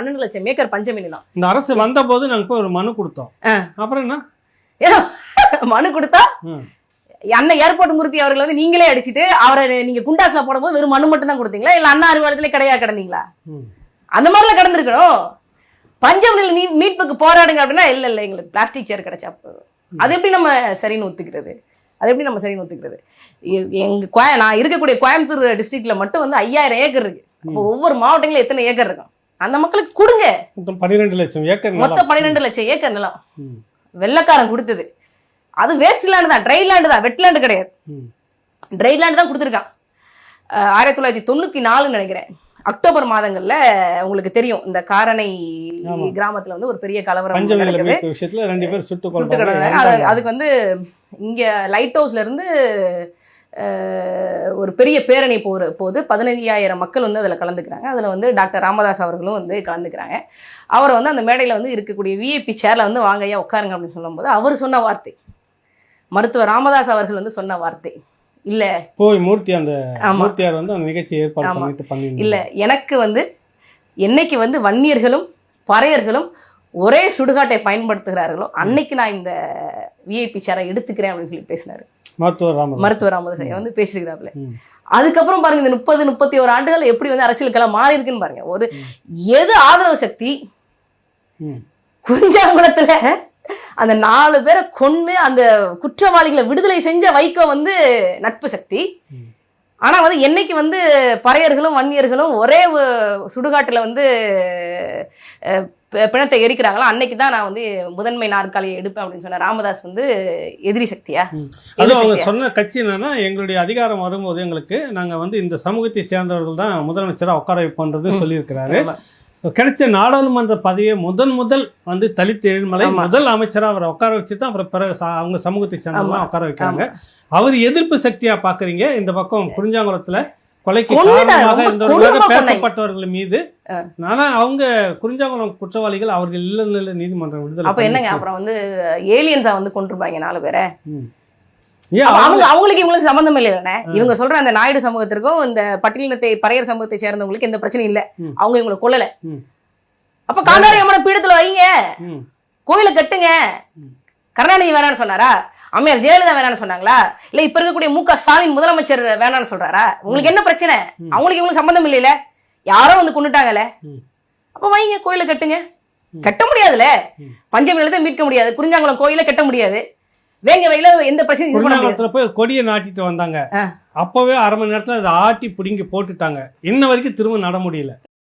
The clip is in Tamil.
12 லட்சம் ஏக்கர் பஞ்சமி நிலம். இந்த அரசு வந்த போது நாங்க போய் ஒரு மனு கொடுத்தோம். அப்புறம் என்ன மனு கொடுத்தா அண்ணன் ஏர்போர்ட் மூர்த்தி அவர்கள் வந்து நீங்களே அடிச்சுட்டு அவரை நீங்க குண்டாஸ்ல போடும்போது வெறும் மனு மட்டும் தான் கொடுத்தீங்களா இல்ல அண்ணா அறிவாலயத்துல கிடையா கிடந்தீங்களா? அந்த மாதிரிலாம் கடந்திருக்கணும். பஞ்சமி மீட்புக்கு போராடுங்க அப்படின்னா இல்ல எங்களுக்கு பிளாஸ்டிக் சேர் கிடைச்சா அது எப்படி நம்ம சரின்னு ஒத்துக்கிறது? நான் இருக்கக்கூடிய கோயம்புத்தூர் டிஸ்ட்ரிக்ட்ல மட்டும் வந்து 5000 ஏக்கர் இருக்கு. அப்போ ஒவ்வொரு மாவட்டங்களும் எத்தனை ஏக்கர் இருக்கும்? அந்த மக்களுக்கு கொடுங்க. மொத்தம் 12 லட்சம் ஏக்கர், மொத்தம் 12 லட்சம் ஏக்கர் நிலம் வெள்ளக்காரன் கொடுத்தது. அது வேஸ்ட் லேண்ட் தான், ட்ரை லேண்ட் தான், வெட் லேண்ட் கிடையாது. ட்ரை லேண்ட் தான் கொடுத்துருக்கான். 1994 நினைக்கிறேன் அக்டோபர் மாதங்கள்ல உங்களுக்கு தெரியும் இந்த காரணை கிராமத்துல வந்து ஒரு பெரிய கலவரம் விஷயத்துல 2 பேர் சுட்டு அதுக்கு வந்து இங்க லைட் ஹவுஸ்ல இருந்து ஒரு பெரிய பேரணி போது 15000 மக்கள் வந்து அதில் கலந்துக்கிறாங்க. அதில் வந்து டாக்டர் ராமதாஸ் அவர்களும் வந்து கலந்துக்கிறாங்க. அவரை வந்து அந்த மேடையில் வந்து இருக்கக்கூடிய விஐபி சேரில் வந்து வாங்க ஐயா உட்காருங்க அப்படின்னு சொல்லும்போது அவர் சொன்ன வார்த்தை, மருத்துவர் ராமதாஸ் அவர்கள் வந்து சொன்ன வார்த்தை இல்ல போய் மூர்த்தி அந்த மூர்த்தியார் வந்து அந்த நிகழ்ச்சி ஏற்பாடு பண்ணிட்டு இல்ல எனக்கு வந்து என்னைக்கு வந்து வன்னியர்களும் பறையர்களும் ஒரே சுடுகாட்டை பயன்படுத்துகிறார்களோ அன்னைக்கு நான் இந்த விஐபி சேரை எடுத்துக்கிறேன் அப்படின்னு சொல்லி பேசினாரு மருத்துவர் ராமதாஸ் வந்து பேசிருக்கிறாப்புல. அதுக்கப்புறம் பாருங்க இந்த 30-31 ஆண்டுகள் எப்படி வந்து அரசியலுக்கெல்லாம் மாறி இருக்குன்னு பாருங்க. ஒரு எது ஆதரவு சக்தி குறிஞ்சாங்குளத்துல அந்த 4 பேரை கொன்னு அந்த குற்றவாளிகளை விடுதலை செஞ்ச வைகோ வந்து நட்பு சக்தி. ஆனா வந்து என்னைக்கு வந்து பறையர்களும் வன்னியர்களும் ஒரே சுடுகாட்டுல வந்து பிணத்தை எரிக்கிறாங்களோ அன்னைக்கு தான் நான் வந்து முதன்மை நாற்காலியை எடுப்பேன் அப்படின்னு சொன்ன ராமதாஸ் வந்து எதிரி சக்தியா? அது அவங்க சொன்ன கட்சி என்னன்னா, எங்களுடைய அதிகாரம் வரும்போது எங்களுக்கு நாங்க வந்து இந்த சமூகத்தை சேர்ந்தவர்கள் தான் முதலமைச்சராக உட்கார வைப்போன்றது சொல்லியிருக்கிறாரு. கிடைச்ச நாடாளுமன்ற பதவியை முதல் வந்து தலித் எழுமலை முதல் அமைச்சராக அவரை உட்கார வச்சு தான் அப்புறம் பிறகு அவங்க சமூகத்தை சேர்ந்தவங்களாம் உட்கார வைக்கிறாங்க. அவர் எதிர்ப்பு சக்தியா பாக்குறீங்க. இந்த பக்கம் குறிஞ்சாங்குளத்துல கொலைக்கு காரணமாக இருந்தவர்களாக பேசப்பட்டவர்கள் மீது ஆனா அவங்க குறிஞ்சாங்குளம் குற்றவாளிகள் அவர்கள் இல்ல நீதிமன்றம் விடுதலை. அப்ப என்னங்க அப்புறம் வந்து ஏலியன்ஸா வந்து கொண்டிருப்பாங்க 4 பேரை. அவங்களுக்கு இவங்களுக்கு சம்பந்தம் இல்லைன்னு இவங்க சொல்ற அந்த நாயுடு சமூகத்திற்கும் இந்த பட்டியலினத்தை பறையர் சமூகத்தை சேர்ந்தவங்களுக்கு எந்த பிரச்சனையும் இல்ல. அவங்க இவங்களை கொல்லல. அப்ப காந்தாரி அம்மனை பீடத்துல வைங்க, கோயிலை கட்டுங்க. கருணாநிதி வேணான்னு சொன்னாரா? அம்மையார் ஜெயலலிதா வேணான்னு சொன்னாங்களா? இல்ல இப்ப இருக்கக்கூடிய மு க ஸ்டாலின் முதலமைச்சர் வேணான்னு சொல்றாரா? உங்களுக்கு என்ன பிரச்சனை? அவங்களுக்கு இவங்களுக்கு சம்பந்தம் இல்லையில, யாரோ வந்து கொண்டுட்டாங்கல்ல. அப்ப வைங்க, கோயிலை கட்டுங்க. கட்ட முடியாதுல, பஞ்சமி நிலத்தை மீட்க முடியாது, குறிஞ்சாங்குளம் கோயிலை கட்ட முடியாது, வேங்க வயல எந்த பிரச்சனையும் போய் கொடியை நாட்டிட்டு வந்தாங்க. அப்பவே 1/2 மணி நேரத்துல அதை ஆட்டி பிடிங்கி போட்டுட்டாங்க. இன்ன வரைக்கும் திரும்ப நட முடியல.